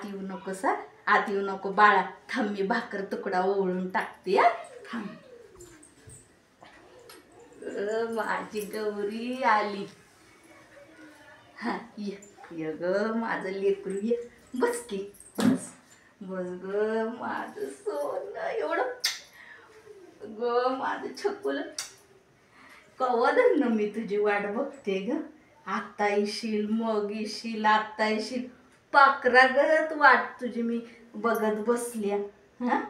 येऊ नकोस हा, आत येऊ नको बाळा. थांब मी भाकर तुकडा ओवळून टाकते हा. थांब. माझी गौरी आली. हा ये ये ग माझं लेकरू ये. बस की बस बस ग माझं सोनं एवढं ग माझं छकुल. कवा धरणं मी तुझी वाट बघते ग. आत्ता येशील मग येशील आत्ता येशील. पाखरागत वाट तुझी मी बघत बसल्या. हा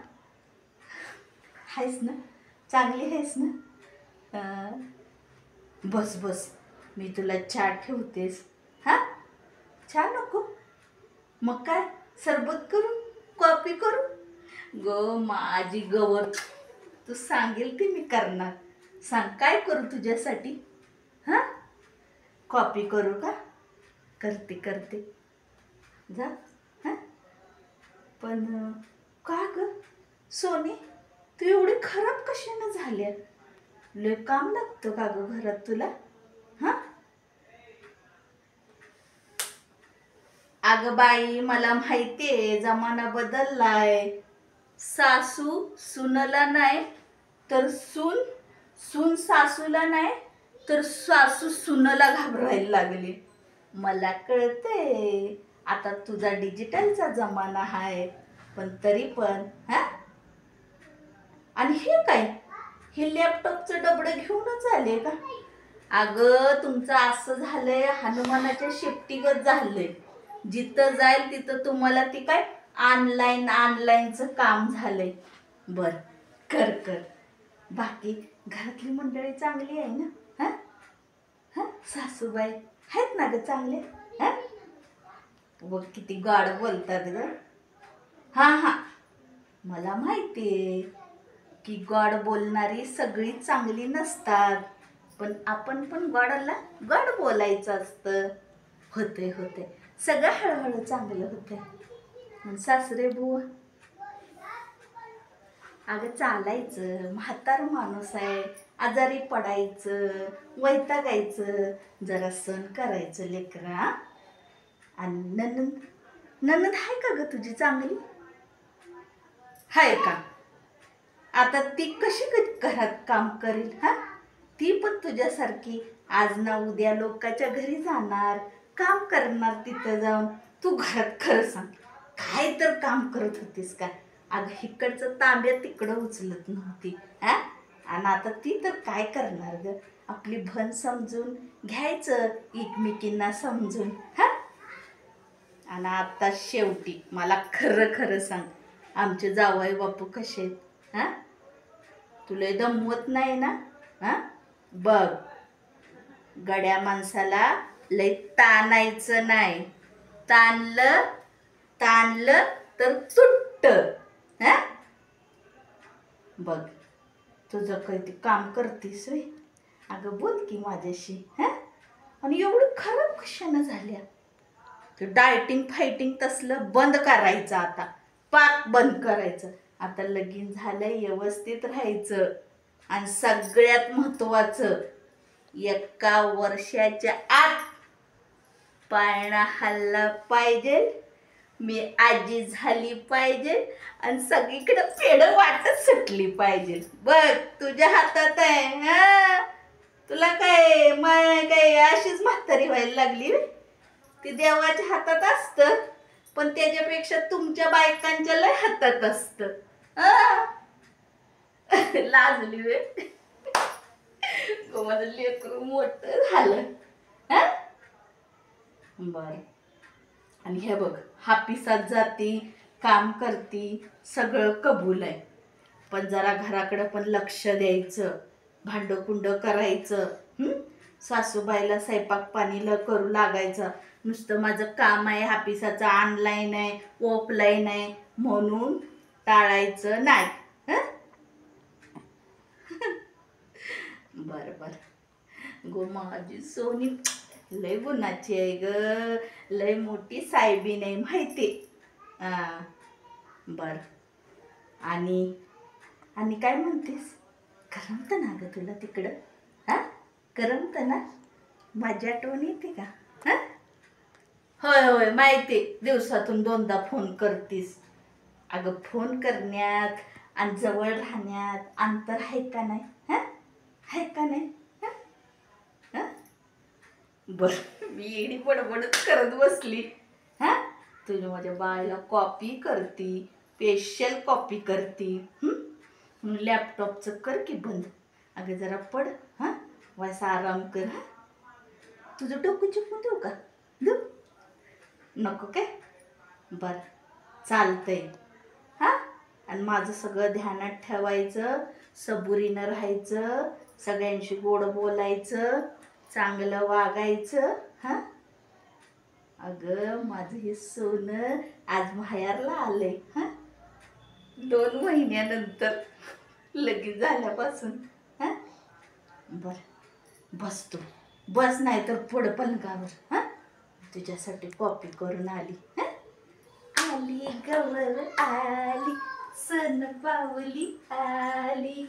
आहेस ना, चांगली आहेस ना. बस बस मी तुला चहा ठेवतेस. हा चहा नको मग काय सरबत करू, कॉफी करू. ग माझी गवर तू सांगेल ते मी करणार. सांग काय करू तुझ्यासाठी. हा कॉफी करू का. करते करते जा. हा पण का ग सोनी तू एवढी खराब कशाने झाल्या. लय काम लागतं का ग घरात तुला. हा अगं बाई मला माहितीये जमाना बदललाय. सासू सुनला नाही तर सून सून सासूला नाही तर सासू सुनला घाबरायला लागली. मला कळते आता तुझा डिजिटलचा जमाना आहे. पण तरी पण हा आणि हे काय हे लॅपटॉपचं डबडं घेऊनच आले का. अगं तुमचं असं झालंय हनुमानाच्या शेपटीगत झालंय. जिथं जाईल तिथं तुम्हाला ती काय ऑनलाईनचं काम झालंय. बर कर कर. बाकी घरातली मंडळी चांगली आहे ना. हा हा सासूबाई आहेत ना ग चांगले. हा बघ किती गाढ बोलतात ग. हा हा मला माहितीये की गॉड बोलणारी सगळी चांगली नसतात. पण आपण पण गॉडला गॉड बोलायचं असतं. होते होते सगळं हळूहळू चांगलं होतंय. सासरे बुवा अगं चालायचं. म्हातार माणूस आहे आजारी पडायचं वैतागायचं जरा सण करायचं लेकरा. आणि ननंद ननंद आहे का ग तुझी चांगली. हाय का. आता ती कशी घरात काम करेल. हा ती पण तुझ्यासारखी आज ना उद्या लोकांच्या घरी जाणार काम करणार तिथं जाऊन. तू घरात खरं सांग काय तर काम करत होतीस का. अगं इकडचं तांब्या तिकडं उचलत नव्हती. हा आणि आता ती तर काय करणार ग. आपली भन समजून घ्यायचं एकमेकींना समजून. हा आणि आता शेवटी मला खरं खरं सांग आमचे जावई बापू कसे आहेत. हा तुला दमवत नाही ना. हा बघ गड्या माणसाला लय ताणायचं नाही. ताणलं तर तुट्ट. हा बघ तुझं काही ते काम करतीस रे. अगं बोल की माझ्याशी. हा आणि एवढं खराब कशानं झाल्या. ते डायटिंग फायटिंग तसलं बंद करायचं आता. पाक बंद करायचं. आता लगीन झालंय व्यवस्थित राहायचं. आणि सगळ्यात महत्वाचं 1 वर्षाच्या आत पाळणा हल्ला पाहिजे. मी आजी झाली पाहिजे आणि सगळीकडे पेढ वाटत सुटली पाहिजे. बघ तुझ्या हातात आहे. हा तुला काय माय काय अशीच म्हातारी व्हायला लागली. ती देवाच्या हातात असतं पण त्याच्यापेक्षा तुमच्या बायकांच्या लय हातात असतं. लाजली वे माझं लेकरू मोठं झालं. हा बर आणि हे बघ हापिसात जाती काम करती सगळं कबूल आहे. पण जरा घराकडं पण लक्ष द्यायचं. भांडकुंड करायचं. सासूबाईला स्वयंपाक पाणीला करू लागायचं. नुसतं माझं काम आहे हापिसाचं ऑनलाईन आहे ऑफलाईन आहे म्हणून टाळायचं नाही. बर बर गो माझी सोनी लय गुणाची आहे ग. लय मोठी साहेबीन आहे माहिती. बर आणि काय म्हणतेस. करमत ना ग तुला तिकडं. हा करमत ना. माझी आठवण येते का. हा होय होय माहिती, दिवसातून 2दा फोन करतीस. अगं फोन करण्यात आणि जवळ राहण्यात अंतर आहे का नाही? हा, आहे का नाही? हा? हा? बरं मी येडी बडबडच करत बसली. हा, तुझी माझ्या बाळाला कॉपी करती, स्पेशल कॉपी करती. लॅपटॉपचं कर की बंद. अगं जरा पड. हा, वायसा आराम कर. हा, तुझं डोकं चिपून देऊ का? देऊ नको काय? बरं चालतंय. हा, आणि माझं सगळं ध्यानात ठेवायचं, सबुरीनं राहायचं, सगळ्यांशी गोड बोलायचं, चांगलं वागायचं. हा, अगं माझं हे सोनं आज माहेरला आलंय. हा, 2 महिन्यानंतर लगीन झाल्यापासून. हा, बरं बस तू, बस नाही तर पुढं पलंगावर. हा, तुझ्यासाठी कॉपी करून आली. हा, आली गवर आली, सन पावली आली.